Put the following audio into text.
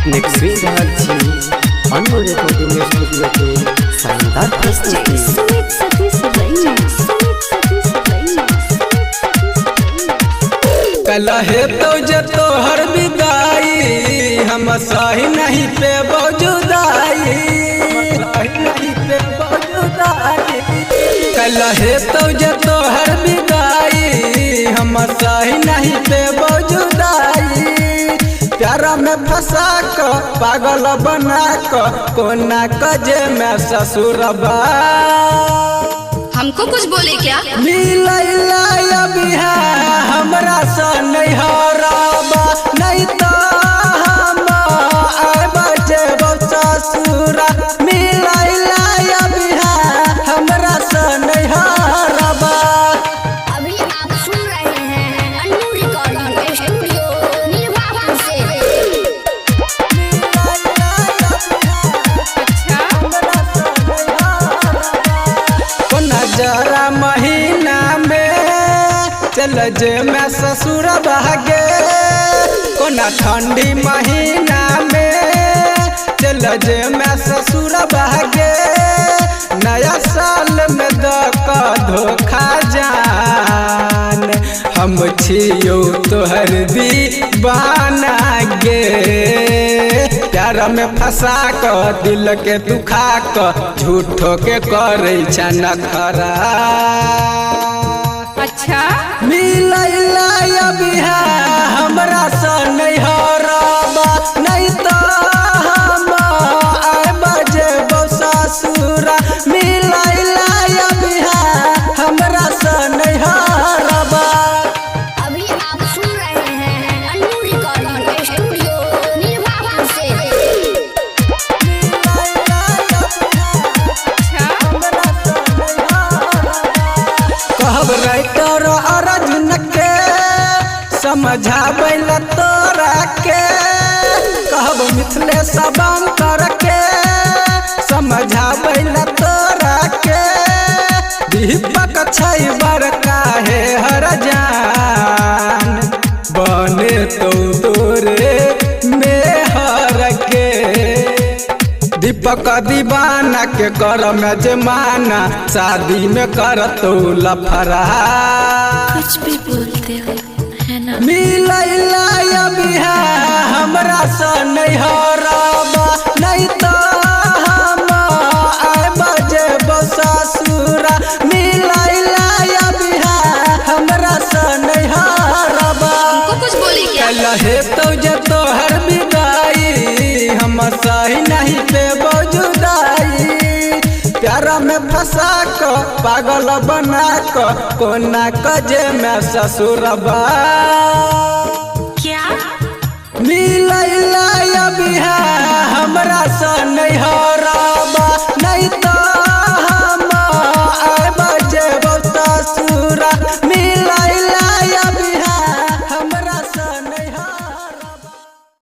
अपने अनमोल recording studio के शानदार प्रस्तुति। कलहे तो जे तोहर विदाई हम सही नहीं पे जुदाई, कलहे तो जे तोहर विदाई हम सही नहीं पे जुदाई। प्यारा में फंसा क पागल बना क कोना कजे में ससुरबा। हमको कुछ बोले क्या? मिलैला बिहा हमरा से नहीं हराबा, नहीं तो हम आबा जेबो ससुरा। मिलैला बिहा हमरा से नहीं हराबा। अभी आप सुन रहे हैं अनमोल रिकॉर्डिंग स्टूडियो निर्वापन से। जरा महीना में चल जे मैं ससुर भागे, कोना ठंडी महीना में चल जे मैं ससुर भागे। नया साल में धोखा जान हम छियो तोहर दीवाना गे। प्यार में फंसा क दिल के दुखा क झूठो के करे नखरा। अच्छा मिलैला बिहा हमरा से नहीं हराबा, नहीं तो हम आबा जेबो ससुरा। मिलैला बिहा हमरा से नहीं हराबा। अभी आप सुन रहे हैं अनमोल रिकॉर्डिंग स्टूडियो निर्वापन से। कहब राइटर अर्जुन के समझाबै ला तोरा के, कहब मिथिलेश कर के समझाबै ला तोरा के। दीपक छै बड़का है हर जान बने तो तोरे में हर के। दीपक दीवाना के कर में जमाना शादी में कर तो लफड़ा। कुछ भी बोलते हो है ना। मिलैला बिहा हमरा से नहीं हराबा, नहीं तो हम आबा जेबो ससुरा। मिलैला बिहा हमरा से नहीं हराबा। हमको कुछ बोले क्या? कलहे तो जे तोहर विदाई हम सही नहीं पे जुदाई। प्यारा में फंसा क पागल बना क कोना कजे में ससुरबा। क्या मिलैला बिहा हमरा से नहीं